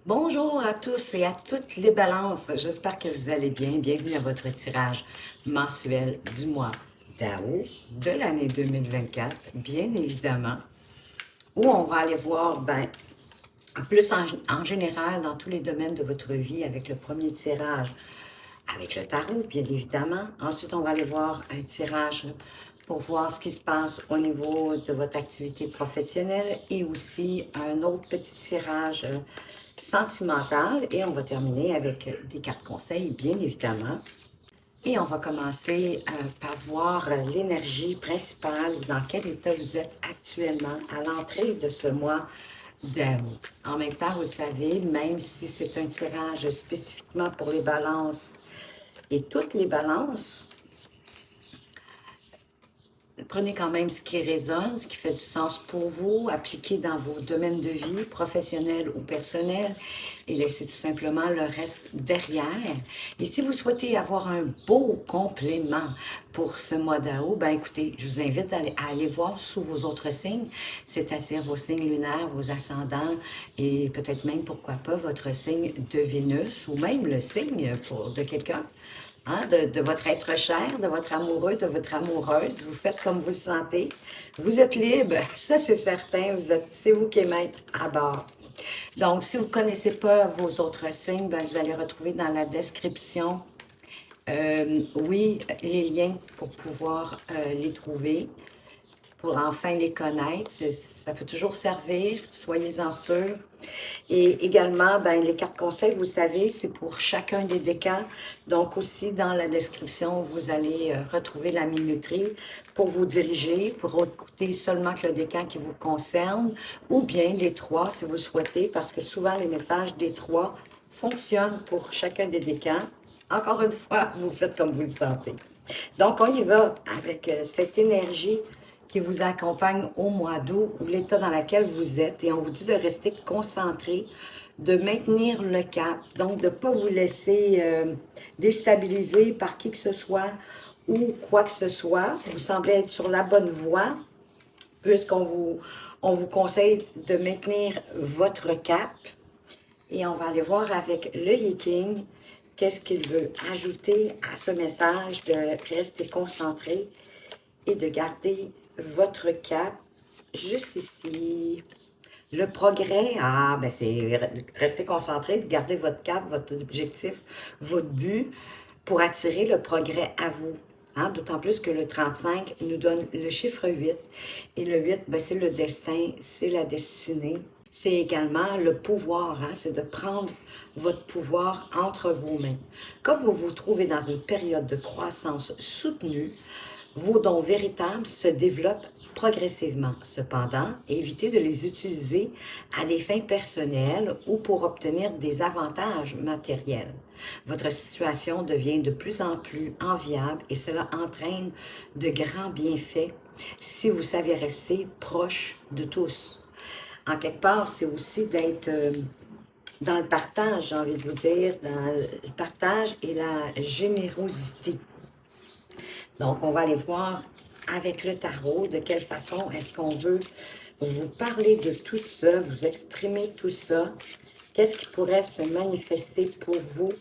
Bonjour à tous et à toutes les balances. J'espère que vous allez bien. Bienvenue à votre tirage mensuel du mois d'août de l'année 2024, bien évidemment, où on va aller voir plus en général dans tous les domaines de votre vie avec le premier tirage, avec le tarot, bien évidemment. Ensuite, on va aller voir un tirage pour voir ce qui se passe au niveau de votre activité professionnelle et aussi un autre petit tirage sentimental. Et on va terminer avec des cartes conseils, bien évidemment. Et on va commencer par voir l'énergie principale, dans quel état vous êtes actuellement à l'entrée de ce mois d'août. En même temps, vous savez, même si c'est un tirage spécifiquement pour les balances et toutes les balances, prenez quand même ce qui résonne, ce qui fait du sens pour vous, appliquez dans vos domaines de vie, professionnels ou personnels, et laissez tout simplement le reste derrière. Et si vous souhaitez avoir un beau complément pour ce mois d'août, ben écoutez, je vous invite à aller voir sous vos autres signes, c'est-à-dire vos signes lunaires, vos ascendants, et peut-être même, pourquoi pas, votre signe de Vénus, ou même le signe de quelqu'un. Hein, de votre être cher, de votre amoureux, de votre amoureuse. Vous faites comme vous le sentez. Vous êtes libre, ça c'est certain. C'est vous qui êtes maître à bord. Donc, si vous ne connaissez pas vos autres signes, ben, vous allez retrouver dans la description, oui, les liens pour pouvoir les trouver, pour enfin les connaître. Ça peut toujours servir, soyez-en sûrs. Et également, ben, les cartes conseils, vous savez, c'est pour chacun des décans. Donc aussi, dans la description, vous allez retrouver la minuterie pour vous diriger, pour écouter seulement que le décan qui vous concerne, ou bien les trois, si vous le souhaitez, parce que souvent, les messages des trois fonctionnent pour chacun des décans. Encore une fois, vous faites comme vous le sentez. Donc, on y va avec cette énergie qui vous accompagne au mois d'août ou l'état dans lequel vous êtes. Et on vous dit de rester concentré, de maintenir le cap, donc de ne pas vous laisser déstabiliser par qui que ce soit ou quoi que ce soit. Vous semblez être sur la bonne voie, on vous conseille de maintenir votre cap. Et on va aller voir avec le Yiking qu'est-ce qu'il veut ajouter à ce message de rester concentré et de garder votre cap juste ici. Le progrès, ben c'est rester concentré, de garder votre cap, votre objectif, votre but pour attirer le progrès à vous. Hein? D'autant plus que le 35 nous donne le chiffre 8. Et le 8, ben, c'est le destin, c'est la destinée. C'est également le pouvoir, hein? C'est de prendre votre pouvoir entre vos mains. Comme vous vous trouvez dans une période de croissance soutenue, vos dons véritables se développent progressivement. Cependant, évitez de les utiliser à des fins personnelles ou pour obtenir des avantages matériels. Votre situation devient de plus en plus enviable et cela entraîne de grands bienfaits si vous savez rester proche de tous. En quelque part, c'est aussi d'être dans le partage, j'ai envie de vous dire, dans le partage et la générosité. Donc, on va aller voir avec le tarot de quelle façon est-ce qu'on veut vous parler de tout ça, vous exprimer tout ça. Qu'est-ce qui pourrait se manifester pour vous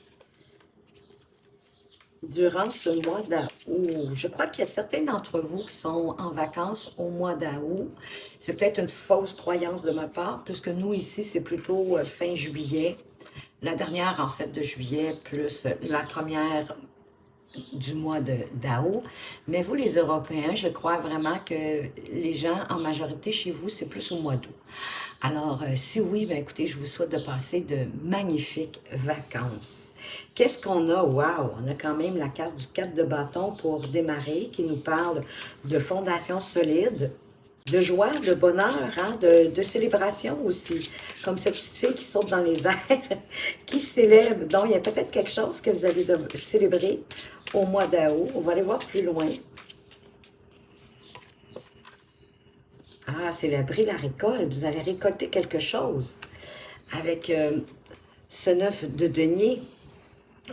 durant ce mois d'août? Je crois qu'il y a certains d'entre vous qui sont en vacances au mois d'août. C'est peut-être une fausse croyance de ma part, puisque nous, ici, c'est plutôt fin juillet. La dernière, en fait, de juillet, plus la première du mois d'août. Mais vous, les Européens, je crois vraiment que les gens, en majorité chez vous, c'est plus au mois d'août. Alors, si oui, ben écoutez, je vous souhaite de passer de magnifiques vacances. Qu'est-ce qu'on a? Wow! On a quand même la carte du 4 de bâton pour démarrer, qui nous parle de fondation solide, de joie, de bonheur, hein, de célébration aussi. Comme cette petite fille qui saute dans les airs, qui célèbre. Donc, il y a peut-être quelque chose que vous allez célébrer au mois d'août. On va aller voir plus loin. Ah, célébrer la récolte. Vous allez récolter quelque chose avec ce 9 de denier.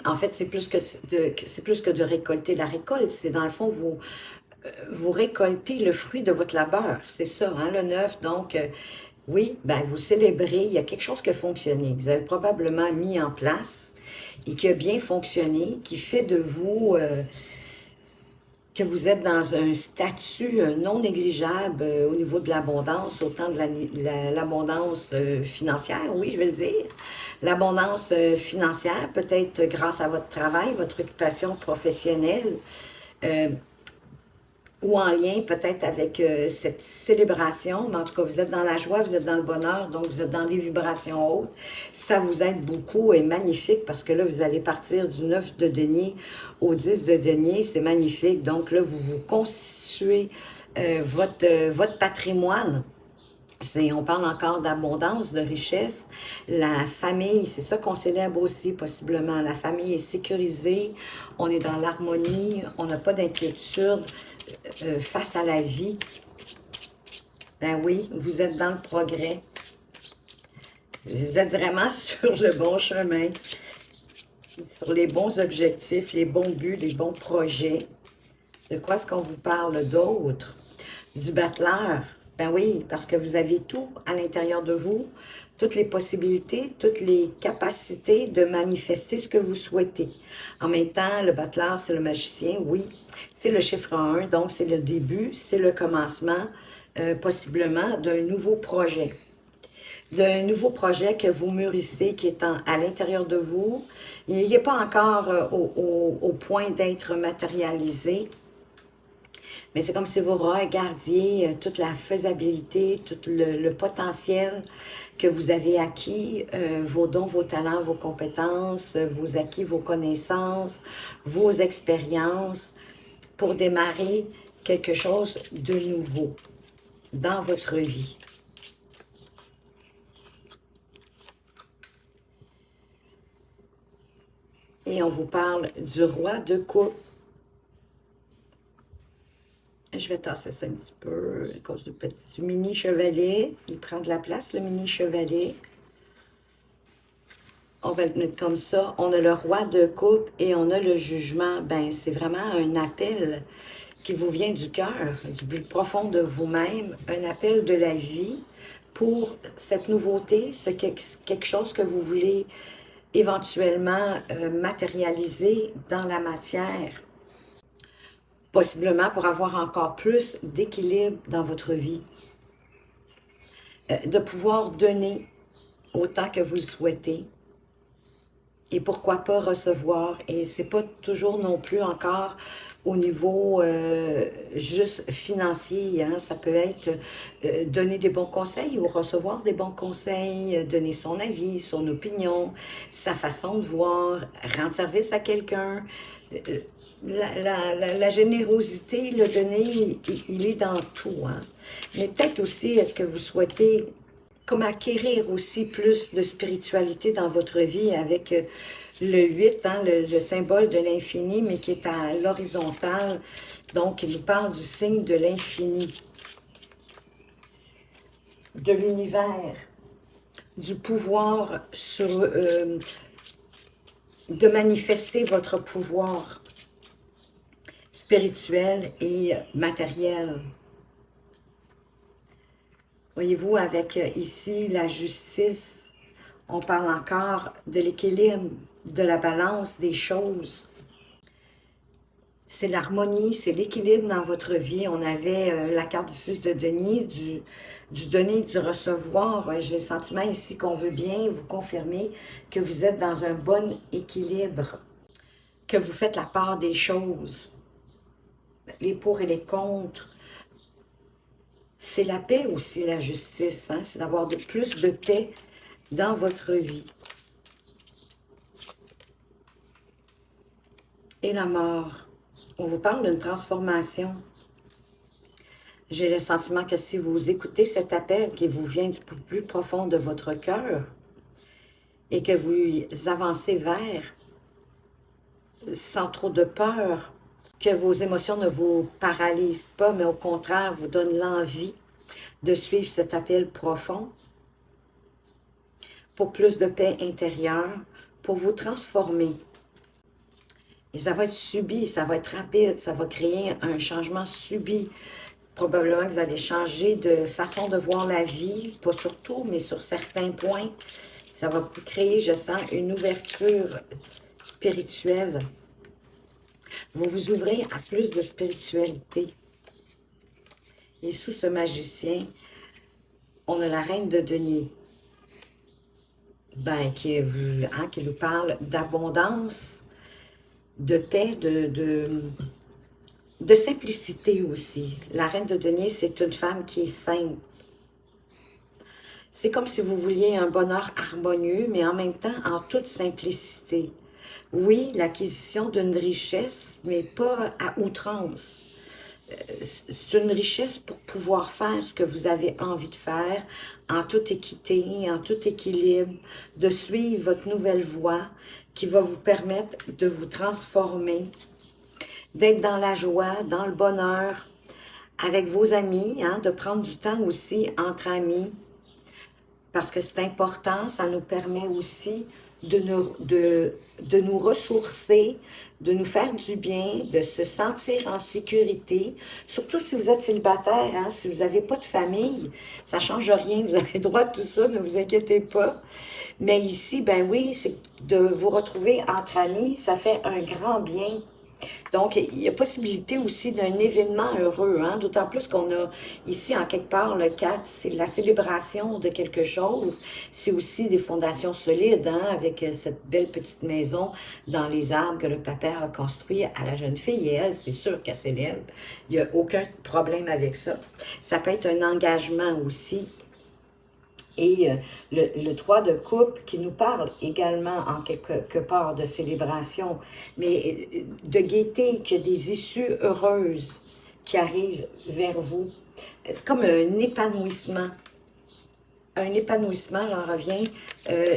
En fait, c'est plus que de récolter la récolte. C'est dans le fond, vous récoltez le fruit de votre labeur. C'est ça, hein, le 9. Donc, Oui, ben vous célébrez, il y a quelque chose qui a fonctionné, que vous avez probablement mis en place et qui a bien fonctionné, qui fait de vous que vous êtes dans un statut non négligeable au niveau de l'abondance, autant de l'abondance financière, oui, je vais le dire. L'abondance financière, peut-être grâce à votre travail, votre occupation professionnelle, euh, ou en lien peut-être avec cette célébration, mais en tout cas, vous êtes dans la joie, vous êtes dans le bonheur, donc vous êtes dans des vibrations hautes. Ça vous aide beaucoup et magnifique parce que là, vous allez partir du 9 de denier au 10 de denier, c'est magnifique. Donc là, vous vous constituez votre patrimoine. On parle encore d'abondance, de richesse. La famille, c'est ça qu'on célèbre aussi possiblement. La famille est sécurisée, on est dans l'harmonie, on n'a pas d'inquiétude face à la vie. Ben oui, vous êtes dans le progrès. Vous êtes vraiment sur le bon chemin, sur les bons objectifs, les bons buts, les bons projets. De quoi est-ce qu'on vous parle d'autre? Du battleur. Ben oui, parce que vous avez tout à l'intérieur de vous, toutes les possibilités, toutes les capacités de manifester ce que vous souhaitez. En même temps, le battleur, c'est le magicien, oui. C'est le chiffre 1, donc c'est le début, c'est le commencement, possiblement, d'un nouveau projet. D'un nouveau projet que vous mûrissez, qui est à l'intérieur de vous. Il n'est pas encore au point d'être matérialisé, mais c'est comme si vous regardiez toute la faisabilité, tout le potentiel que vous avez acquis, vos dons, vos talents, vos compétences, vos acquis, vos connaissances, vos expériences, pour démarrer quelque chose de nouveau dans votre vie. Et on vous parle du roi de coupe. Je vais tasser ça un petit peu à cause du mini chevalet. Il prend de la place, le mini chevalet. On va le mettre comme ça. On a le roi de coupe et on a le jugement. Ben, c'est vraiment un appel qui vous vient du cœur, du plus profond de vous-même. Un appel de la vie pour cette nouveauté. C'est quelque chose que vous voulez éventuellement matérialiser dans la matière. Possiblement pour avoir encore plus d'équilibre dans votre vie. De pouvoir donner autant que vous le souhaitez. Et pourquoi pas recevoir. Et c'est pas toujours non plus encore au niveau juste financier. Hein? Ça peut être donner des bons conseils ou recevoir des bons conseils, donner son avis, son opinion, sa façon de voir, rendre service à quelqu'un. La générosité, le donner, il est dans tout. Hein? Mais peut-être aussi, est-ce que vous souhaitez comme acquérir aussi plus de spiritualité dans votre vie avec le 8, hein, le symbole de l'infini, mais qui est à l'horizontale. Donc, il nous parle du signe de l'infini, de l'univers, du pouvoir de manifester votre pouvoir spirituel et matériel. Voyez-vous, avec ici la justice, on parle encore de l'équilibre, de la balance des choses. C'est l'harmonie, c'est l'équilibre dans votre vie. On avait la carte du 6 de denier, du donner, du recevoir. J'ai le sentiment ici qu'on veut bien vous confirmer que vous êtes dans un bon équilibre, que vous faites la part des choses, les pour et les contre. C'est la paix aussi, la justice. Hein? C'est d'avoir plus de paix dans votre vie. Et la mort. On vous parle d'une transformation. J'ai le sentiment que si vous écoutez cet appel qui vous vient du plus profond de votre cœur et que vous avancez vers, sans trop de peur, que vos émotions ne vous paralysent pas, mais au contraire vous donnent l'envie de suivre cet appel profond pour plus de paix intérieure, pour vous transformer. Et ça va être subi, ça va être rapide, ça va créer un changement subi Probablement que vous allez changer de façon de voir la vie, pas sur tout, mais sur certains points. Ça va vous créer, je sens, une ouverture spirituelle. Vous vous ouvrez à plus de spiritualité. Et sous ce magicien, on a la reine de denier, ben, qui nous parle d'abondance, de paix, de simplicité aussi. La reine de denier, c'est une femme qui est simple. C'est comme si vous vouliez un bonheur harmonieux, mais en même temps en toute simplicité. Oui, l'acquisition d'une richesse, mais pas à outrance. C'est une richesse pour pouvoir faire ce que vous avez envie de faire en toute équité, en tout équilibre, de suivre votre nouvelle voie qui va vous permettre de vous transformer, d'être dans la joie, dans le bonheur, avec vos amis, hein, de prendre du temps aussi entre amis, parce que c'est important, ça nous permet aussi de nous ressourcer, de nous faire du bien, de se sentir en sécurité, surtout si vous êtes célibataire, hein, si vous n'avez pas de famille, ça ne change rien, vous avez droit à tout ça, ne vous inquiétez pas. Mais ici, ben oui, c'est de vous retrouver entre amis, ça fait un grand bien. Donc, il y a possibilité aussi d'un événement heureux, hein? D'autant plus qu'on a ici, en quelque part, le 4, c'est la célébration de quelque chose. C'est aussi des fondations solides, hein? Avec cette belle petite maison dans les arbres que le papa a construit à la jeune fille. Et elle, c'est sûr qu'elle célèbre. Il n'y a aucun problème avec ça. Ça peut être un engagement aussi. Et le 3 de coupe qui nous parle également en quelque part de célébration, mais de gaieté, qu'il y a des issues heureuses qui arrivent vers vous. C'est comme un épanouissement, j'en reviens,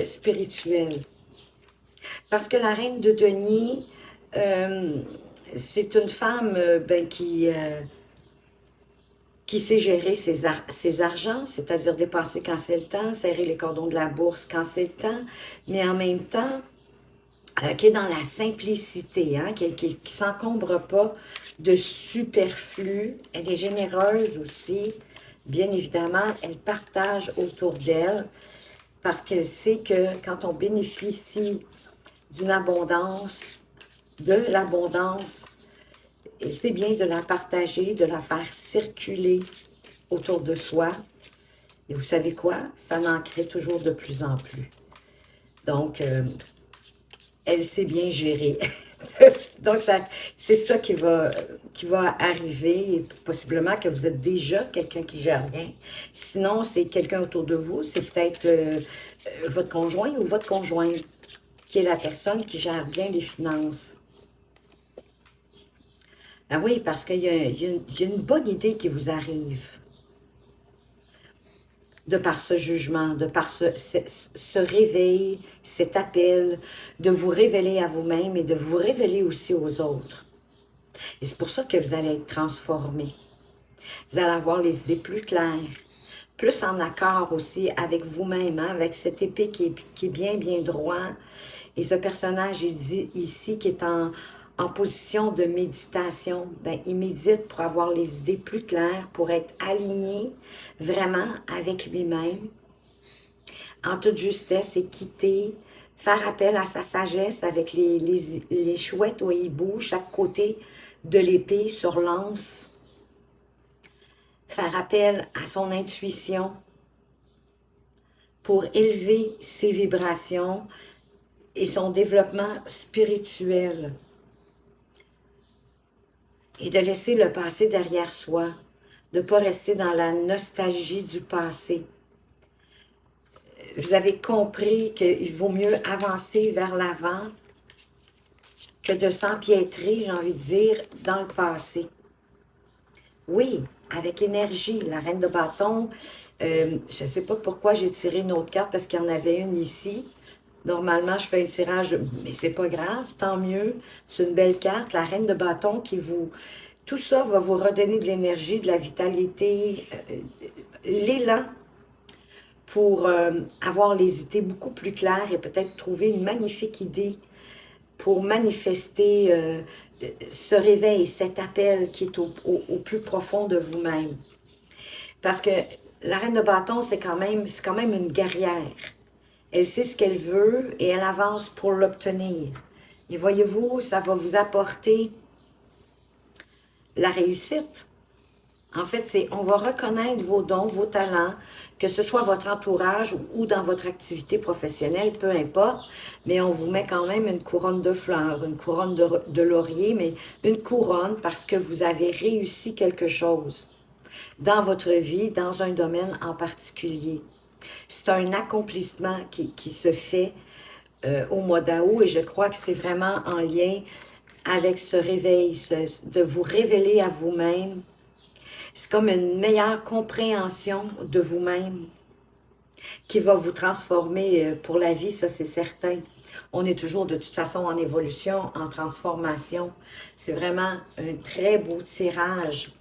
spirituel. Parce que la reine de denier, c'est une femme ben, qui sait gérer ses argents, c'est-à-dire dépenser quand c'est le temps, serrer les cordons de la bourse quand c'est le temps, mais en même temps, qui est dans la simplicité, hein, qui ne s'encombre pas de superflu. Elle est généreuse aussi, bien évidemment, elle partage autour d'elle, parce qu'elle sait que quand on bénéficie d'une abondance, de l'abondance, et c'est bien de la partager, de la faire circuler autour de soi. Et vous savez quoi? Ça en crée toujours de plus en plus. Donc, elle sait bien gérer. Donc, c'est ça qui va arriver. Et possiblement que vous êtes déjà quelqu'un qui gère bien. Sinon, c'est quelqu'un autour de vous. C'est peut-être votre conjoint ou votre conjointe qui est la personne qui gère bien les finances. Ah oui, parce qu'il y a une bonne idée qui vous arrive de par ce jugement, de par ce réveil, cet appel, de vous révéler à vous-même et de vous révéler aussi aux autres. Et c'est pour ça que vous allez être transformé. Vous allez avoir les idées plus claires, plus en accord aussi avec vous-même, hein, avec cette épée qui est bien, bien droit. Et ce personnage est dit ici qui est en position de méditation. Ben, il médite pour avoir les idées plus claires, pour être aligné vraiment avec lui-même, en toute justesse, équité, faire appel à sa sagesse avec les chouettes au hibou, chaque côté de l'épée sur l'anse, faire appel à son intuition pour élever ses vibrations et son développement spirituel et de laisser le passé derrière soi, de ne pas rester dans la nostalgie du passé. Vous avez compris qu'il vaut mieux avancer vers l'avant que de s'empiétrer, j'ai envie de dire, dans le passé. Oui, avec énergie, la reine de bâton, je ne sais pas pourquoi j'ai tiré une autre carte, parce qu'il y en avait une ici. Normalement, je fais un tirage, mais c'est pas grave, tant mieux. C'est une belle carte, la reine de bâton qui vous... Tout ça va vous redonner de l'énergie, de la vitalité, l'élan pour avoir les idées beaucoup plus claires et peut-être trouver une magnifique idée pour manifester ce réveil, cet appel qui est au plus profond de vous-même. Parce que la reine de bâton, c'est quand même une guerrière. Elle sait ce qu'elle veut et elle avance pour l'obtenir. Et voyez-vous, ça va vous apporter la réussite. En fait, on va reconnaître vos dons, vos talents, que ce soit votre entourage ou dans votre activité professionnelle, peu importe, mais on vous met quand même une couronne de fleurs, une couronne de laurier, mais une couronne parce que vous avez réussi quelque chose dans votre vie, dans un domaine en particulier. C'est un accomplissement qui se fait au mois d'août et je crois que c'est vraiment en lien avec ce réveil, de vous révéler à vous-même. C'est comme une meilleure compréhension de vous-même qui va vous transformer pour la vie, ça c'est certain. On est toujours de toute façon en évolution, en transformation. C'est vraiment un très beau tirage.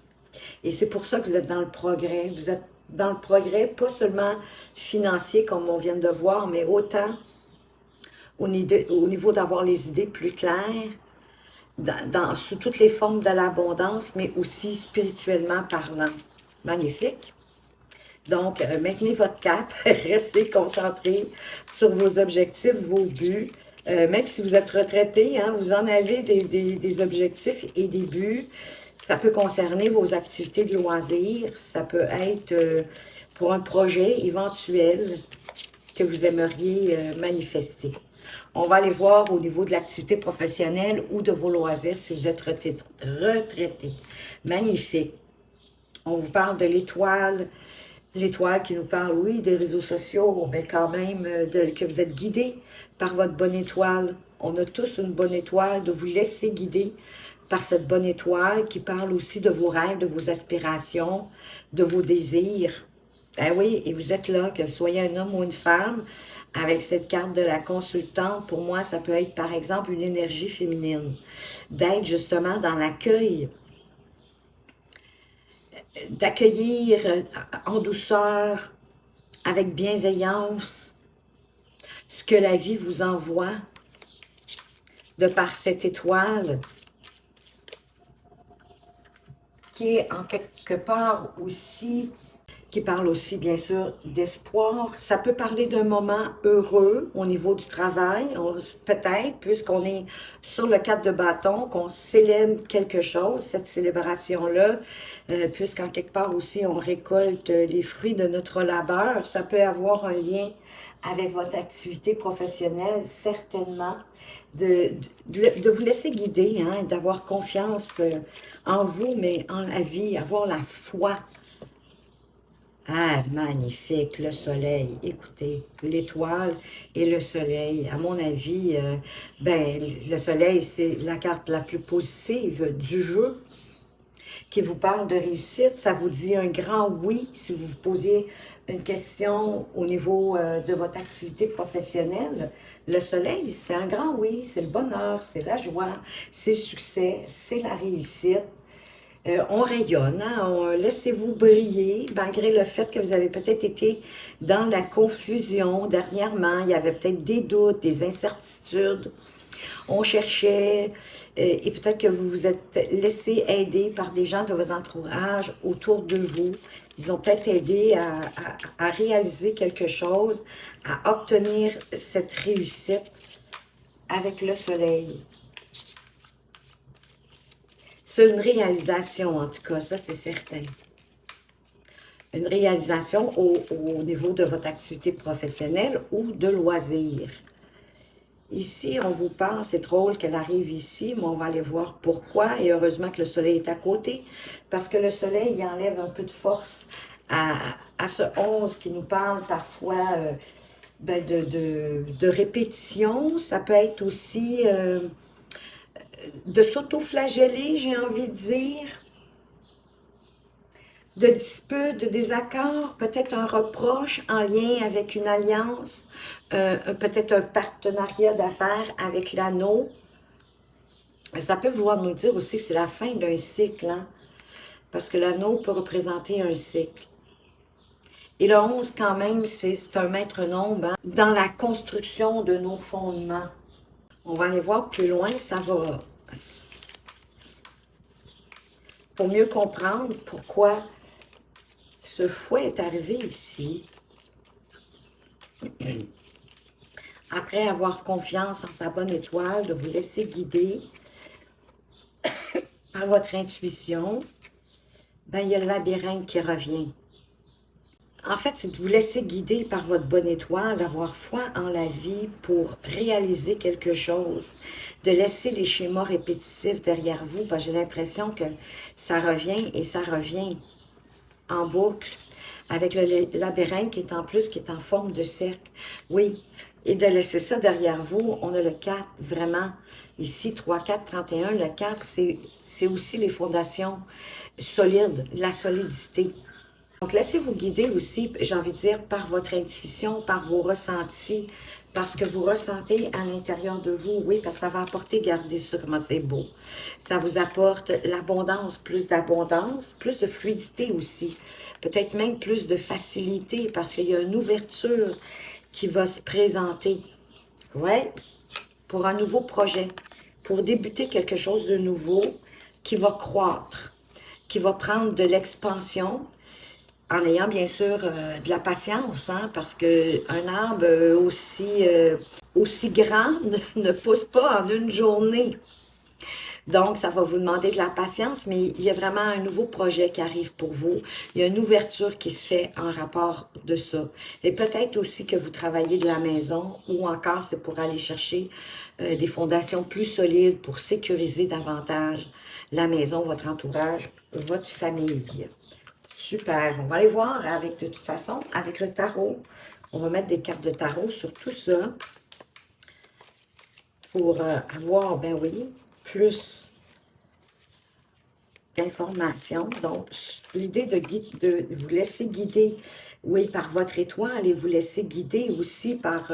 Et c'est pour ça que vous êtes dans le progrès. Vous êtes dans le progrès, pas seulement financier comme on vient de voir, mais autant au niveau d'avoir les idées plus claires, sous toutes les formes de l'abondance, mais aussi spirituellement parlant. Magnifique. Donc, maintenez votre cap, restez concentrés sur vos objectifs, vos buts. Même si vous êtes retraité, hein, vous en avez des objectifs et des buts. Ça peut concerner vos activités de loisirs. Ça peut être pour un projet éventuel que vous aimeriez manifester. On va aller voir au niveau de l'activité professionnelle ou de vos loisirs si vous êtes retraité. Magnifique. On vous parle de l'étoile. L'étoile qui nous parle, oui, des réseaux sociaux, mais quand même que vous êtes guidé par votre bonne étoile. On a tous une bonne étoile, de vous laisser guider par cette bonne étoile qui parle aussi de vos rêves, de vos aspirations, de vos désirs. Ben oui, et vous êtes là, que vous soyez un homme ou une femme, avec cette carte de la consultante, pour moi, ça peut être par exemple une énergie féminine, d'être justement dans l'accueil, d'accueillir en douceur, avec bienveillance, ce que la vie vous envoie de par cette étoile, qui est en quelque part aussi, qui parle aussi bien sûr d'espoir. Ça peut parler d'un moment heureux au niveau du travail, peut-être, puisqu'on est sur le 4 de bâton, qu'on célèbre quelque chose, cette célébration-là, puisqu'en quelque part aussi on récolte les fruits de notre labeur. Ça peut avoir un lien avec votre activité professionnelle, certainement, de vous laisser guider, hein, d'avoir confiance en vous, mais en la vie, avoir la foi. Ah, magnifique, le soleil. Écoutez, l'étoile et le soleil. À mon avis, ben, le soleil, c'est la carte la plus positive du jeu qui vous parle de réussite. Ça vous dit un grand oui si vous vous posez une question au niveau de votre activité professionnelle. Le soleil, c'est un grand oui, c'est le bonheur, c'est la joie, c'est le succès, c'est la réussite. On rayonne, hein, laissez-vous briller, malgré le fait que vous avez peut-être été dans la confusion dernièrement, il y avait peut-être des doutes, des incertitudes. On cherchait, et peut-être que vous vous êtes laissé aider par des gens de votre entourage autour de vous. Ils ont peut-être aidé à réaliser quelque chose, à obtenir cette réussite avec le soleil. C'est une réalisation, en tout cas, ça c'est certain. Une réalisation au niveau de votre activité professionnelle ou de loisirs. Ici, on vous parle, c'est drôle qu'elle arrive ici, mais on va aller voir pourquoi. Et heureusement que le soleil est à côté, parce que le soleil, il enlève un peu de force à ce 11 qui nous parle parfois ben de répétition. Ça peut être aussi de s'auto-flageller, j'ai envie de dire, de disputes, de désaccords, peut-être un reproche en lien avec une alliance, peut-être un partenariat d'affaires avec l'anneau. Ça peut vouloir nous dire aussi que c'est la fin d'un cycle, hein? Parce que l'anneau peut représenter un cycle. Et le 11, quand même, c'est un maître nombre, hein, dans la construction de nos fondements. On va aller voir plus loin, ça va pour mieux comprendre pourquoi ce fouet est arrivé ici. Après avoir confiance en sa bonne étoile, de vous laisser guider par votre intuition, ben, il y a le labyrinthe qui revient. En fait, c'est de vous laisser guider par votre bonne étoile, d'avoir foi en la vie pour réaliser quelque chose, de laisser les schémas répétitifs derrière vous, parce que j'ai l'impression que ça revient et ça revient en boucle, avec le labyrinthe qui est en plus, qui est en forme de cercle. Oui, et de laisser ça derrière vous, on a le 4, vraiment, ici, 3, 4, 31, le 4, c'est aussi les fondations solides, la solidité. Donc, laissez-vous guider aussi, j'ai envie de dire, par votre intuition, par vos ressentis, parce que vous ressentez à l'intérieur de vous, oui, parce que ça va apporter, regardez ça, comment c'est beau. Ça vous apporte l'abondance, plus de fluidité aussi, peut-être même plus de facilité, parce qu'il y a une ouverture qui va se présenter, ouais, pour un nouveau projet, pour débuter quelque chose de nouveau qui va croître, qui va prendre de l'expansion, en ayant bien sûr de la patience, hein, parce qu'un arbre aussi grand ne pousse pas en une journée. Donc, ça va vous demander de la patience, mais il y a vraiment un nouveau projet qui arrive pour vous. Il y a une ouverture qui se fait en rapport de ça. Et peut-être aussi que vous travaillez de la maison ou encore c'est pour aller chercher des fondations plus solides pour sécuriser davantage la maison, votre entourage, votre famille. Super. On va aller voir avec, de toute façon, avec le tarot. On va mettre des cartes de tarot sur tout ça pour avoir, ben oui, plus d'informations. Donc, l'idée de vous laisser guider, oui, par votre étoile et vous laisser guider aussi par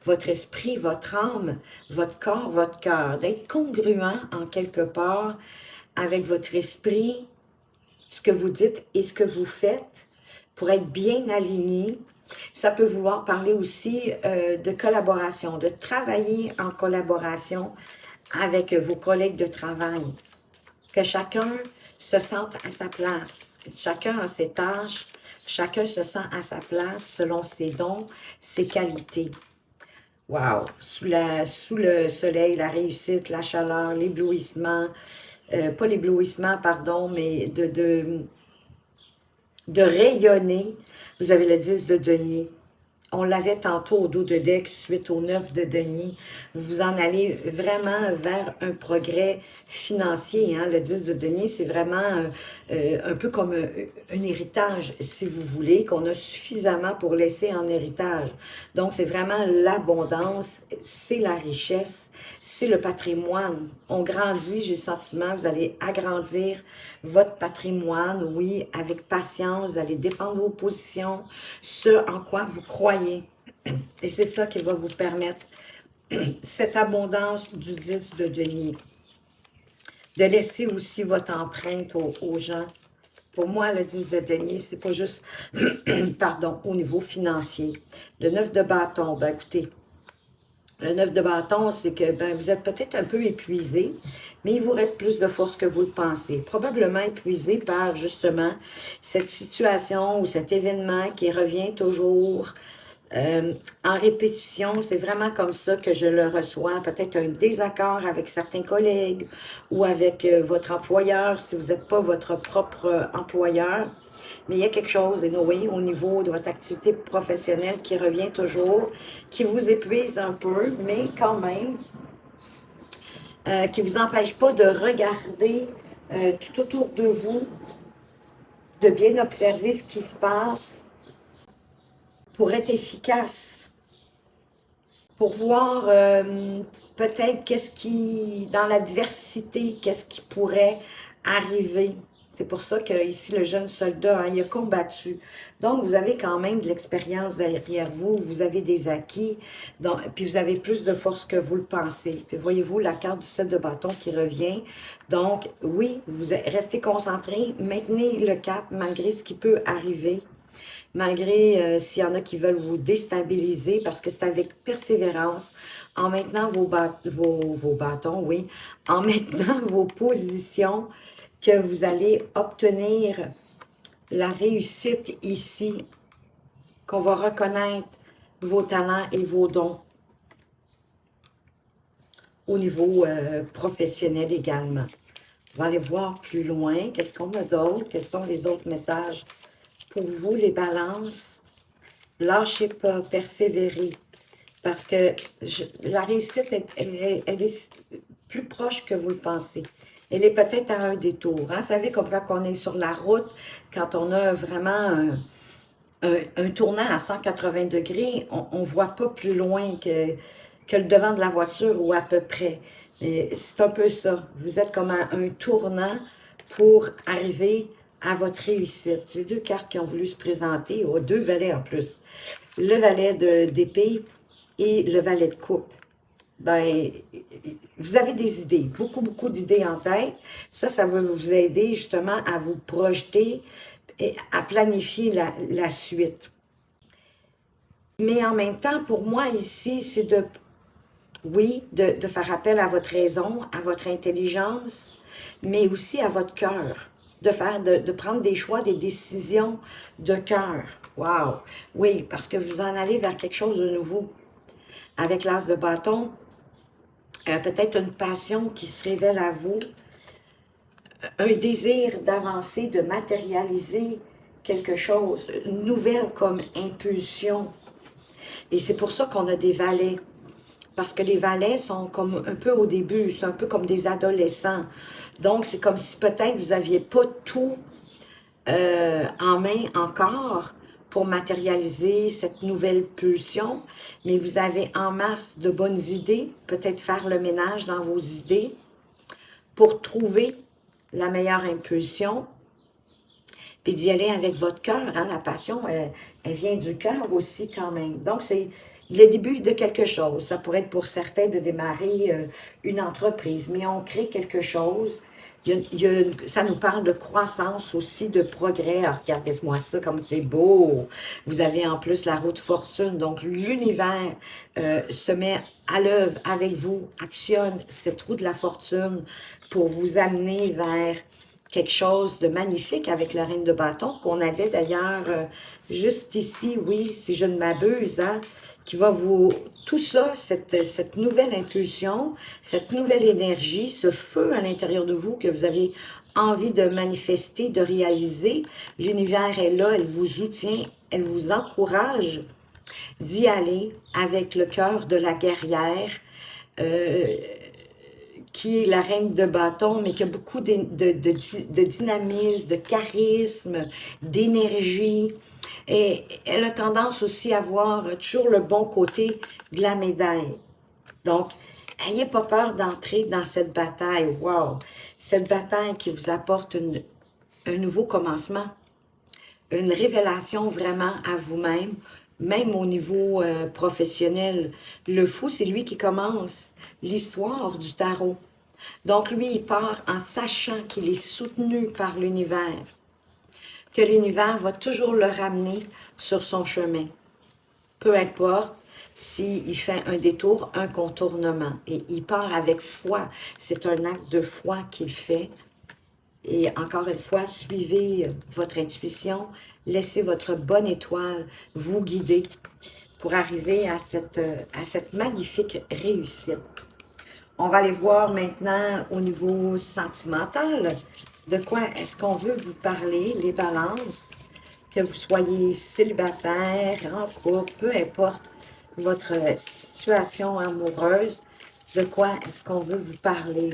votre esprit, votre âme, votre corps, votre cœur. D'être congruent en quelque part avec votre esprit, ce que vous dites et ce que vous faites pour être bien aligné. Ça peut vouloir parler aussi de collaboration, de travailler en collaboration avec vos collègues de travail. Que chacun se sente à sa place, que chacun a ses tâches, chacun se sent à sa place selon ses dons, ses qualités. Wow! Sous le soleil, la réussite, la chaleur, l'éblouissement, pas l'éblouissement, pardon, mais de rayonner. Vous avez le 10 de denier. On l'avait tantôt au dos de deck suite au 9 de denier. Vous en allez vraiment vers un progrès financier. Hein? Le 10 de denier, c'est vraiment un peu comme un héritage, si vous voulez, qu'on a suffisamment pour laisser en héritage. Donc, c'est vraiment l'abondance, c'est la richesse, c'est le patrimoine. On grandit, j'ai le sentiment, vous allez agrandir votre patrimoine, oui, avec patience, vous allez défendre vos positions, ce en quoi vous croyez. Et c'est ça qui va vous permettre cette abondance du 10 de denier. De laisser aussi votre empreinte aux gens. Pour moi, le 10 de denier, c'est pas juste, pardon, au niveau financier. Le 9 de bâton, ben écoutez, le 9 de bâton, c'est que ben, vous êtes peut-être un peu épuisé, mais il vous reste plus de force que vous le pensez. Probablement épuisé par, justement, cette situation ou cet événement qui revient toujours en répétition. C'est vraiment comme ça que je le reçois. Peut-être un désaccord avec certains collègues ou avec votre employeur, si vous n'êtes pas votre propre employeur. Mais il y a quelque chose, anyway, au niveau de votre activité professionnelle qui revient toujours, qui vous épuise un peu, mais quand même, qui ne vous empêche pas de regarder tout autour de vous, de bien observer ce qui se passe pour être efficace, pour voir peut-être qu'est-ce qui, dans l'adversité, qu'est-ce qui pourrait arriver. C'est pour ça que ici le jeune soldat, hein, il a combattu. Donc, vous avez quand même de l'expérience derrière vous, vous avez des acquis, donc, puis vous avez plus de force que vous le pensez. Puis voyez-vous la carte du 7 de bâton qui revient. Donc, oui, vous restez concentré, maintenez le cap malgré ce qui peut arriver. Malgré s'il y en a qui veulent vous déstabiliser, parce que c'est avec persévérance, en maintenant vos bâtons, oui, en maintenant vos positions, que vous allez obtenir la réussite ici, qu'on va reconnaître vos talents et vos dons au niveau professionnel également. On va aller voir plus loin. Qu'est-ce qu'on a d'autre? Quels sont les autres messages pour vous, les balances? Lâchez pas, persévérez. Parce que la réussite, elle est plus proche que vous le pensez. Elle est peut-être à un détour. Hein? Vous savez, comme quand on est sur la route, quand on a vraiment un tournant à 180 degrés, on ne voit pas plus loin que le devant de la voiture ou à peu près. Mais c'est un peu ça. Vous êtes comme à un tournant pour arriver à votre réussite. J'ai deux cartes qui ont voulu se présenter, deux valets en plus. Le valet d'épée et le valet de coupe. Ben, vous avez des idées, beaucoup d'idées en tête. Ça va vous aider justement à vous projeter et à planifier la suite. Mais en même temps, pour moi ici, c'est de faire appel à votre raison, à votre intelligence, mais aussi à votre cœur. De prendre des choix, des décisions de cœur. Wow! Oui, parce que vous en allez vers quelque chose de nouveau. Avec l'as de bâton, peut-être une passion qui se révèle à vous, un désir d'avancer, de matérialiser quelque chose, une nouvelle comme impulsion. Et c'est pour ça qu'on a des valets. Parce que les valets sont comme un peu au début, c'est un peu comme des adolescents. Donc, c'est comme si peut-être vous n'aviez pas tout en main encore pour matérialiser cette nouvelle pulsion, mais vous avez en masse de bonnes idées, peut-être faire le ménage dans vos idées pour trouver la meilleure impulsion, puis d'y aller avec votre cœur. Hein? La passion, elle vient du cœur aussi quand même. Donc, c'est le début de quelque chose. Ça pourrait être pour certains de démarrer une entreprise, mais on crée quelque chose. Ça nous parle de croissance aussi, de progrès. Alors, regardez-moi ça, comme c'est beau. Vous avez en plus la roue de fortune. Donc, l'univers se met à l'œuvre avec vous, actionne cette roue de la fortune pour vous amener vers quelque chose de magnifique avec la reine de bâton qu'on avait d'ailleurs juste ici, oui, si je ne m'abuse, hein, qui va vous... Tout ça, cette nouvelle impulsion, cette nouvelle énergie, ce feu à l'intérieur de vous que vous avez envie de manifester, de réaliser, l'univers est là, elle vous soutient, elle vous encourage d'y aller avec le cœur de la guerrière, qui est la reine de bâton, mais qui a beaucoup de dynamisme, de charisme, d'énergie. Et elle a tendance aussi à voir toujours le bon côté de la médaille. Donc, n'ayez pas peur d'entrer dans cette bataille. Wow! Cette bataille qui vous apporte un nouveau commencement, une révélation vraiment à vous-même, même au niveau professionnel. Le fou, c'est lui qui commence l'histoire du tarot. Donc, lui, il part en sachant qu'il est soutenu par l'univers, que l'univers va toujours le ramener sur son chemin. Peu importe s'il fait un détour, un contournement. Et il part avec foi. C'est un acte de foi qu'il fait. Et encore une fois, suivez votre intuition, laissez votre bonne étoile vous guider pour arriver à cette magnifique réussite. On va aller voir maintenant au niveau sentimental. De quoi est-ce qu'on veut vous parler, les balances? Que vous soyez célibataire, en couple, peu importe votre situation amoureuse, de quoi est-ce qu'on veut vous parler?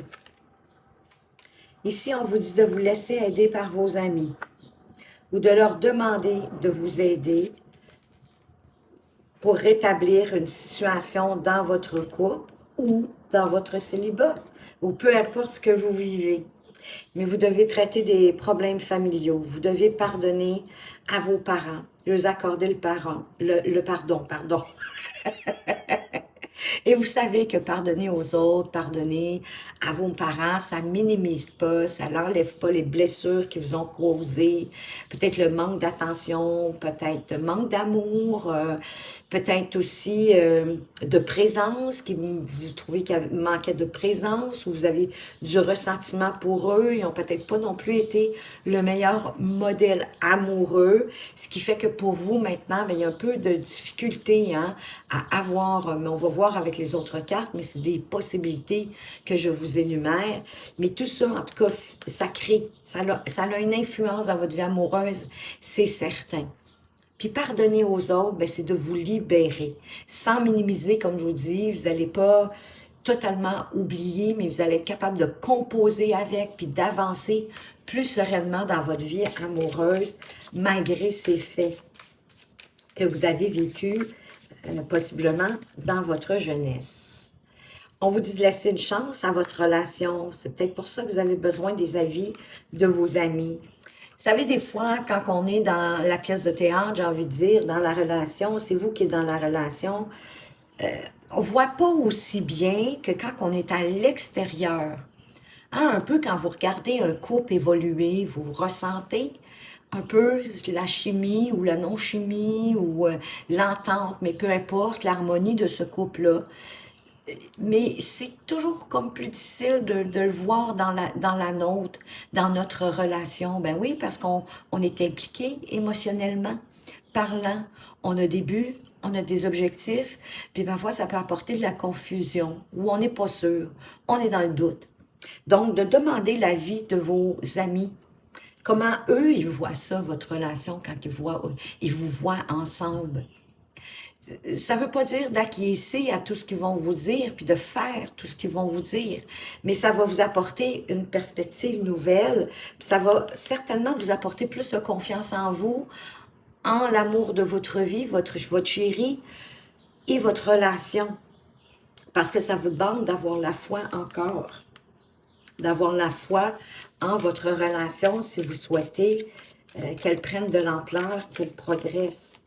Ici, on vous dit de vous laisser aider par vos amis ou de leur demander de vous aider pour rétablir une situation dans votre couple ou dans votre célibat, ou peu importe ce que vous vivez. Mais vous devez traiter des problèmes familiaux. Vous devez pardonner à vos parents, leur accorder le pardon. Et vous savez que pardonner aux autres, pardonner à vos parents, ça minimise pas, ça n'enlève pas les blessures qui vous ont causées, peut-être le manque d'attention, peut-être le manque d'amour, peut-être aussi de présence, vous trouvez qu'il manquait de présence, ou vous avez du ressentiment pour eux, ils n'ont peut-être pas non plus été le meilleur modèle amoureux, ce qui fait que pour vous maintenant, bien, il y a un peu de difficulté hein, à avoir, mais on va voir avec les autres cartes, mais c'est des possibilités que je vous énumère. Mais tout ça, en tout cas, ça crée, ça a une influence dans votre vie amoureuse, c'est certain. Puis pardonner aux autres, ben, c'est de vous libérer. Sans minimiser, comme je vous dis, vous n'allez pas totalement oublier, mais vous allez être capable de composer avec, puis d'avancer plus sereinement dans votre vie amoureuse, malgré ces faits que vous avez vécus, possiblement, dans votre jeunesse. On vous dit de laisser une chance à votre relation. C'est peut-être pour ça que vous avez besoin des avis de vos amis. Vous savez, des fois, quand on est dans la pièce de théâtre, j'ai envie de dire, dans la relation, c'est vous qui êtes dans la relation, on ne voit pas aussi bien que quand on est à l'extérieur. Hein, un peu quand vous regardez un couple évoluer, vous ressentez un peu la chimie ou la non-chimie ou l'entente, mais peu importe, l'harmonie de ce couple-là. Mais c'est toujours comme plus difficile de le voir dans la nôtre, dans notre relation. Ben oui, parce qu'on est impliqué émotionnellement, parlant. On a des buts, on a des objectifs, puis parfois ça peut apporter de la confusion, ou on n'est pas sûr, on est dans le doute. Donc, de demander l'avis de vos amis, comment eux, ils voient ça, votre relation, quand ils vous voient ensemble. Ça ne veut pas dire d'acquiescer à tout ce qu'ils vont vous dire, puis de faire tout ce qu'ils vont vous dire, mais ça va vous apporter une perspective nouvelle, puis ça va certainement vous apporter plus de confiance en vous, en l'amour de votre vie, votre chéri, et votre relation, parce que ça vous demande d'avoir la foi encore, d'avoir la foi en votre relation si vous souhaitez qu'elle prenne de l'ampleur, qu'elle progresse,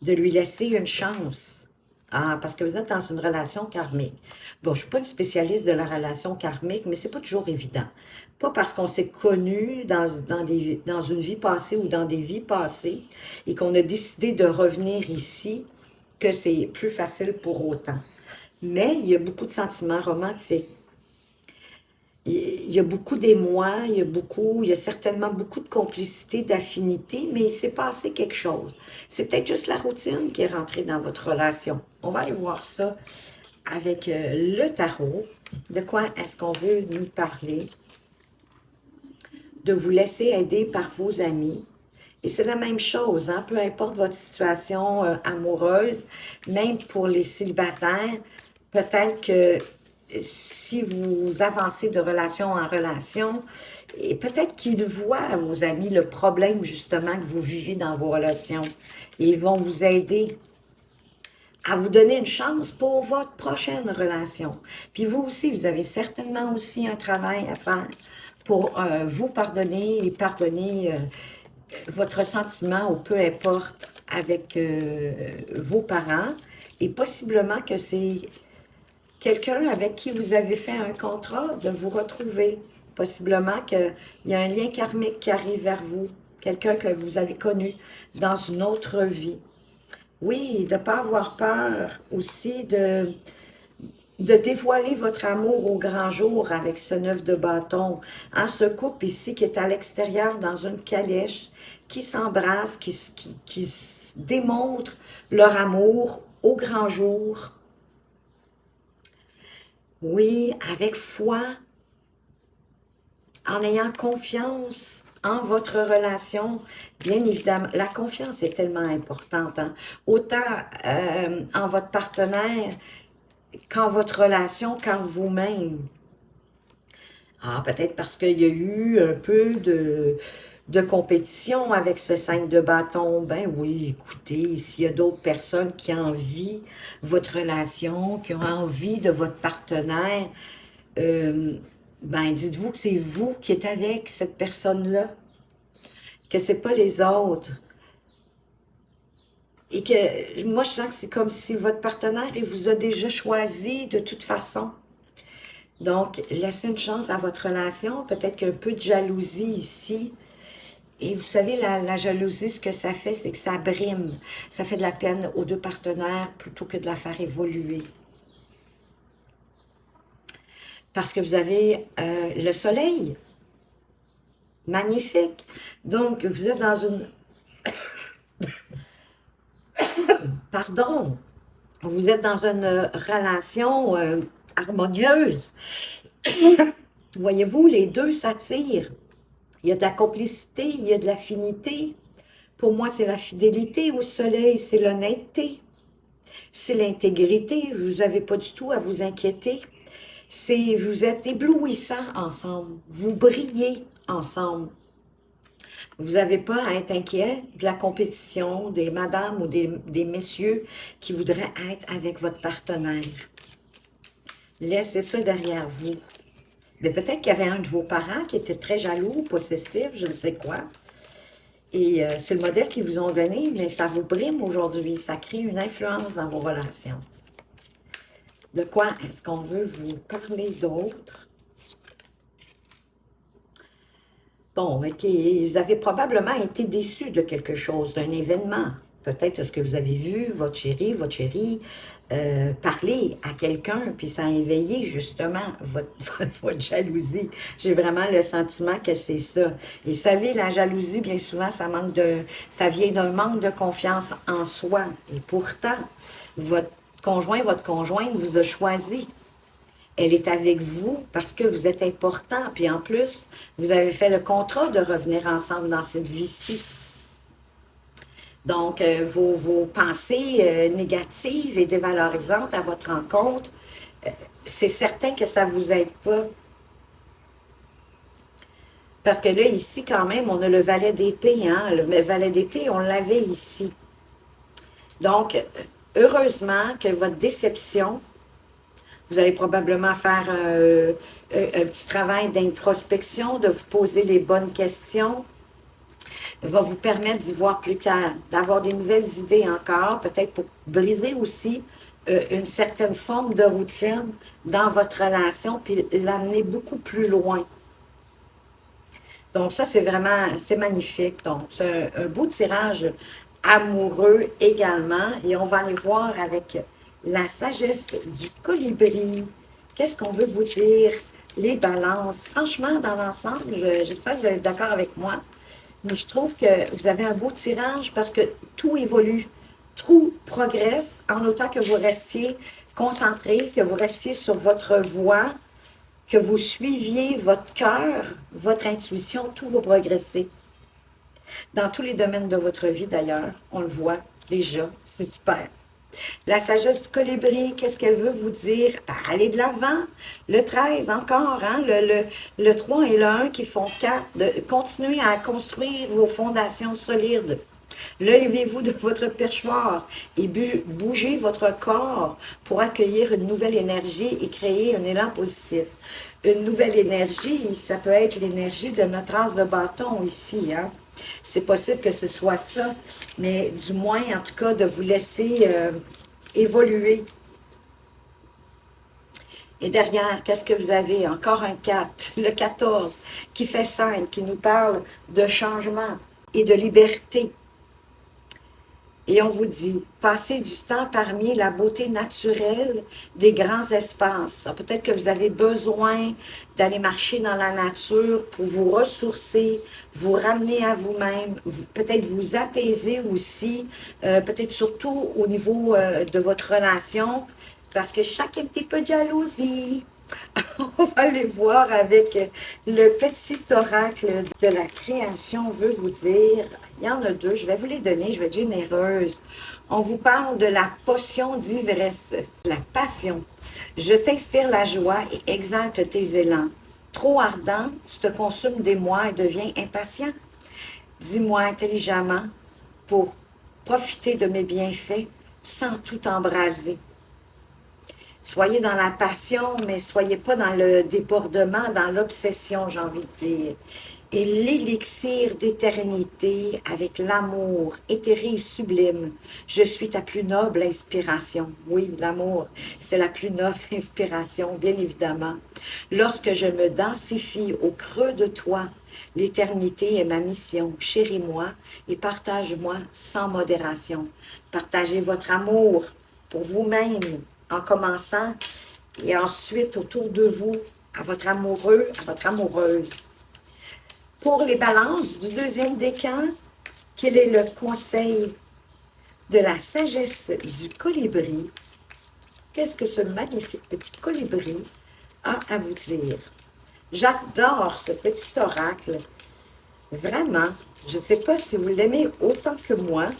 de lui laisser une chance. Ah, parce que vous êtes dans une relation karmique. Bon, je ne suis pas une spécialiste de la relation karmique, mais c'est pas toujours évident. Pas parce qu'on s'est connu dans une vie passée ou dans des vies passées et qu'on a décidé de revenir ici que c'est plus facile pour autant. Mais il y a beaucoup de sentiments romantiques. Il y a beaucoup d'émoi, il y a certainement beaucoup de complicité, d'affinité, mais il s'est passé quelque chose. C'est peut-être juste la routine qui est rentrée dans votre relation. On va aller voir ça avec le tarot. De quoi est-ce qu'on veut nous parler? De vous laisser aider par vos amis. Et c'est la même chose, hein? Peu importe votre situation amoureuse, même pour les célibataires, peut-être que si vous avancez de relation en relation, et peut-être qu'ils voient, vos amis, le problème justement que vous vivez dans vos relations. Et ils vont vous aider à vous donner une chance pour votre prochaine relation. Puis vous aussi, vous avez certainement aussi un travail à faire pour vous pardonner et pardonner votre sentiment ou peu importe avec vos parents. Et possiblement que c'est quelqu'un avec qui vous avez fait un contrat de vous retrouver. Possiblement qu'il y a un lien karmique qui arrive vers vous. Quelqu'un que vous avez connu dans une autre vie. Oui, de ne pas avoir peur aussi de dévoiler votre amour au grand jour avec ce 9 de bâton. Hein, ce couple ici qui est à l'extérieur dans une calèche, qui s'embrasse, qui démontre leur amour au grand jour. Oui, avec foi, en ayant confiance en votre relation. Bien évidemment, la confiance est tellement importante. Hein? Autant en votre partenaire qu'en votre relation, qu'en vous-même. Ah, peut-être parce qu'il y a eu un peu de compétition avec ce 5 de bâton. Ben oui, écoutez, s'il y a d'autres personnes qui envient votre relation, qui ont envie de votre partenaire, ben dites-vous que c'est vous qui êtes avec cette personne-là, que c'est pas les autres. et que moi, je sens que c'est comme si votre partenaire, il vous a déjà choisi de toute façon. Donc, laissez une chance à votre relation, peut-être qu'un peu de jalousie ici. Et vous savez, la jalousie, ce que ça fait, c'est que ça brime. Ça fait de la peine aux deux partenaires plutôt que de la faire évoluer. Parce que vous avez le soleil, magnifique. Donc, vous êtes dans une... Pardon. Vous êtes dans une relation harmonieuse. Voyez-vous, les deux s'attirent. Il y a de la complicité, il y a de l'affinité. Pour moi, c'est la fidélité au soleil, c'est l'honnêteté, c'est l'intégrité. Vous n'avez pas du tout à vous inquiéter. Vous êtes éblouissants ensemble. Vous brillez ensemble. Vous n'avez pas à être inquiet de la compétition des madames ou des messieurs qui voudraient être avec votre partenaire. Laissez ça derrière vous. Mais peut-être qu'il y avait un de vos parents qui était très jaloux, possessif, je ne sais quoi. Et c'est le modèle qu'ils vous ont donné, mais ça vous brime aujourd'hui. Ça crée une influence dans vos relations. De quoi est-ce qu'on veut vous parler d'autre? Bon, ok, vous avez probablement été déçus de quelque chose, d'un événement. Peut-être est-ce que vous avez vu votre chéri, parler à quelqu'un, puis ça a éveillé justement votre jalousie. J'ai vraiment le sentiment que c'est ça. Et vous savez, la jalousie, bien souvent, ça vient d'un manque de confiance en soi. Et pourtant, votre votre conjointe vous a choisi. Elle est avec vous parce que vous êtes important. Puis en plus, vous avez fait le contrat de revenir ensemble dans cette vie-ci. Donc, vos pensées négatives et dévalorisantes à votre rencontre, c'est certain que ça ne vous aide pas. Parce que là, ici, quand même, on a le valet d'épée. Hein? Le valet d'épée, on l'avait ici. Donc, heureusement que votre déception, vous allez probablement faire un petit travail d'introspection, de vous poser les bonnes questions, va vous permettre d'y voir plus clair, d'avoir des nouvelles idées encore, peut-être pour briser aussi une certaine forme de routine dans votre relation, puis l'amener beaucoup plus loin. Donc ça, c'est vraiment, c'est magnifique. Donc, c'est un beau tirage amoureux également. Et on va aller voir avec la sagesse du colibri. Qu'est-ce qu'on veut vous dire? Les balances. Franchement, dans l'ensemble, j'espère que vous allez être d'accord avec moi, mais je trouve que vous avez un beau tirage parce que tout évolue, tout progresse en autant que vous restiez concentré, que vous restiez sur votre voie, que vous suiviez votre cœur, votre intuition, tout va progresser. Dans tous les domaines de votre vie d'ailleurs, on le voit déjà, c'est super. La sagesse du colibri, qu'est-ce qu'elle veut vous dire? Ben, allez de l'avant. Le 13 encore, hein? Le 3 et le 1 qui font 4. Continuez à construire vos fondations solides. Levez-vous de votre perchoir et bougez votre corps pour accueillir une nouvelle énergie et créer un élan positif. Une nouvelle énergie, ça peut être l'énergie de notre as de bâton ici, hein? C'est possible que ce soit ça, mais du moins, en tout cas, de vous laisser évoluer. Et derrière, qu'est-ce que vous avez? Encore un 4, le 14, qui fait 5, qui nous parle de changement et de liberté. Et on vous dit, passez du temps parmi la beauté naturelle des grands espaces. Peut-être que vous avez besoin d'aller marcher dans la nature pour vous ressourcer, vous ramener à vous-même, peut-être vous apaiser aussi, peut-être surtout au niveau de votre relation, parce que chaque un petit peu de jalousie. On va aller voir avec le petit oracle de la création veut vous dire, il y en a deux, je vais vous les donner, je vais être généreuse. On vous parle de la potion d'ivresse, la passion. Je t'inspire la joie et exalte tes élans. Trop ardent, tu te consumes d'émoi et deviens impatient. Dis-moi intelligemment pour profiter de mes bienfaits sans tout embraser. Soyez dans la passion, mais soyez pas dans le débordement, dans l'obsession, j'ai envie de dire. et l'élixir d'éternité avec l'amour éthéré et sublime. Je suis ta plus noble inspiration. Oui, l'amour, c'est la plus noble inspiration, bien évidemment. Lorsque je me densifie au creux de toi, l'éternité est ma mission. Chéris-moi et partage-moi sans modération. Partagez votre amour pour vous-même en commençant et ensuite autour de vous, à votre amoureux, à votre amoureuse. Pour les balances du deuxième décan, quel est le conseil de la sagesse du colibri? Qu'est-ce que ce magnifique petit colibri a à vous dire? J'adore ce petit oracle. Vraiment, je ne sais pas si vous l'aimez autant que moi.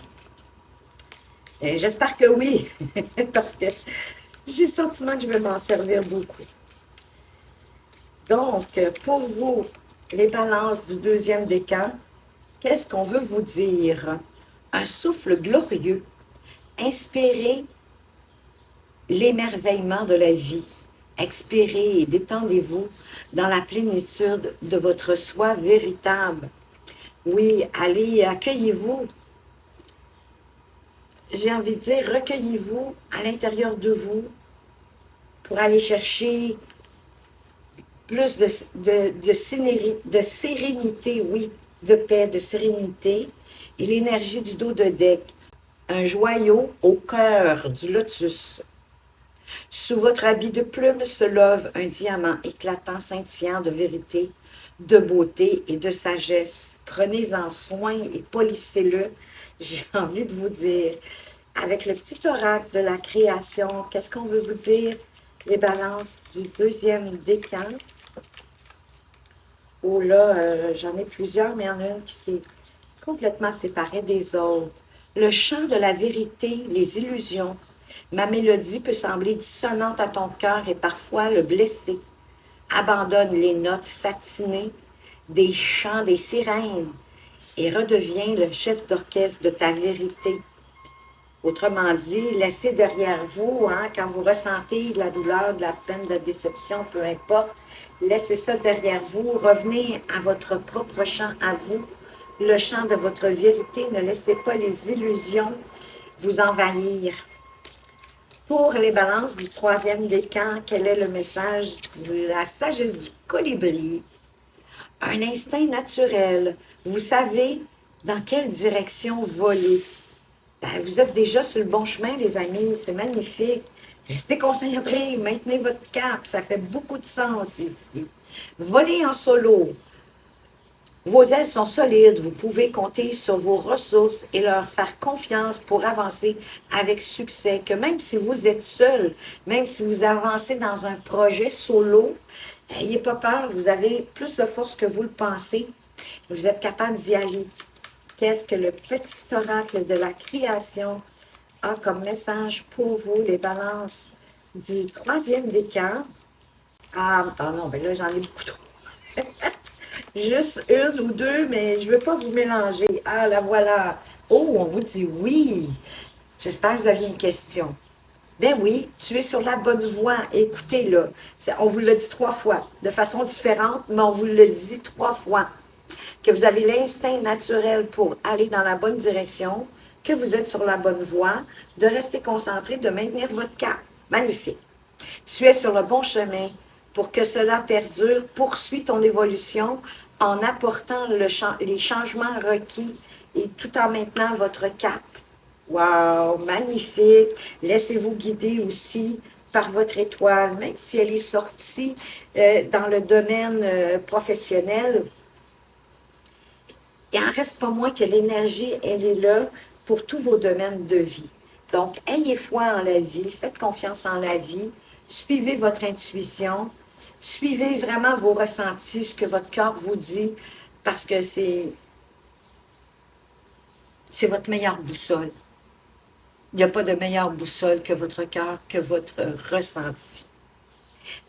J'espère que oui, parce que j'ai le sentiment que je vais m'en servir beaucoup. Donc, pour vous, les balances du deuxième décan, qu'est-ce qu'on veut vous dire? Un souffle glorieux. Inspirez l'émerveillement de la vie. Expirez et détendez-vous dans la plénitude de votre soi véritable. Oui, allez, accueillez-vous. J'ai envie de dire, recueillez-vous à l'intérieur de vous pour aller chercher plus de sérénité, oui, de paix, de sérénité, et l'énergie du dos de deck, un joyau au cœur du lotus. Sous votre habit de plumes se love un diamant éclatant, scintillant de vérité, de beauté et de sagesse. Prenez-en soin et polissez-le, j'ai envie de vous dire. Avec le petit oracle de la création, qu'est-ce qu'on veut vous dire? Les balances du deuxième décan. Oh là, j'en ai plusieurs, mais il y en a une qui s'est complètement séparée des autres. Le chant de la vérité, les illusions. Ma mélodie peut sembler dissonante à ton cœur et parfois le blesser. Abandonne les notes satinées des chants des sirènes et redeviens le chef d'orchestre de ta vérité. Autrement dit, laissez derrière vous, quand vous ressentez de la douleur, de la peine, de la déception, peu importe, laissez ça derrière vous. Revenez à votre propre chant à vous, le chant de votre vérité. Ne laissez pas les illusions vous envahir. Pour les balances du troisième décan, quel est le message de la sagesse du colibri? Un instinct naturel. Vous savez dans quelle direction voler. Ben, vous êtes déjà sur le bon chemin, les amis. C'est magnifique. Restez concentrés, maintenez votre cap. Ça fait beaucoup de sens ici. Volez en solo. Vos ailes sont solides. Vous pouvez compter sur vos ressources et leur faire confiance pour avancer avec succès. Que même si vous êtes seul, même si vous avancez dans un projet solo, n'ayez pas peur. Vous avez plus de force que vous le pensez. Vous êtes capable d'y aller. Qu'est-ce que le petit oracle de la création a comme message pour vous, les balances du troisième décan? Ah non, ben là, j'en ai beaucoup trop. Juste une ou deux, mais je ne veux pas vous mélanger. Ah, la voilà. Oh, on vous dit oui. J'espère que vous aviez une question. Ben oui, tu es sur la bonne voie. Écoutez-le. On vous l'a dit 3 fois, de façon différente, mais on vous le dit 3 fois. Que vous avez l'instinct naturel pour aller dans la bonne direction, que vous êtes sur la bonne voie, de rester concentré, de maintenir votre cap. Magnifique. Tu es sur le bon chemin. Pour que cela perdure, poursuis ton évolution en apportant les changements requis et tout en maintenant votre cap. Wow, magnifique. Laissez-vous guider aussi par votre étoile, même si elle est sortie dans le domaine professionnel. Il n'en reste pas moins que l'énergie, elle est là pour tous vos domaines de vie. Donc, ayez foi en la vie, faites confiance en la vie, suivez votre intuition, suivez vraiment vos ressentis, ce que votre cœur vous dit, parce que c'est votre meilleure boussole. Il n'y a pas de meilleure boussole que votre cœur, que votre ressenti.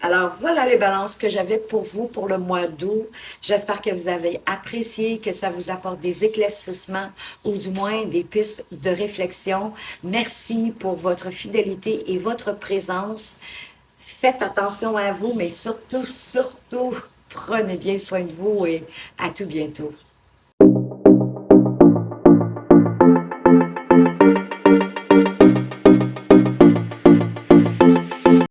Alors, voilà les balances que j'avais pour vous pour le mois d'août. J'espère que vous avez apprécié, que ça vous apporte des éclaircissements ou du moins des pistes de réflexion. Merci pour votre fidélité et votre présence. Faites attention à vous, mais surtout, Prenez bien soin de vous et à tout bientôt.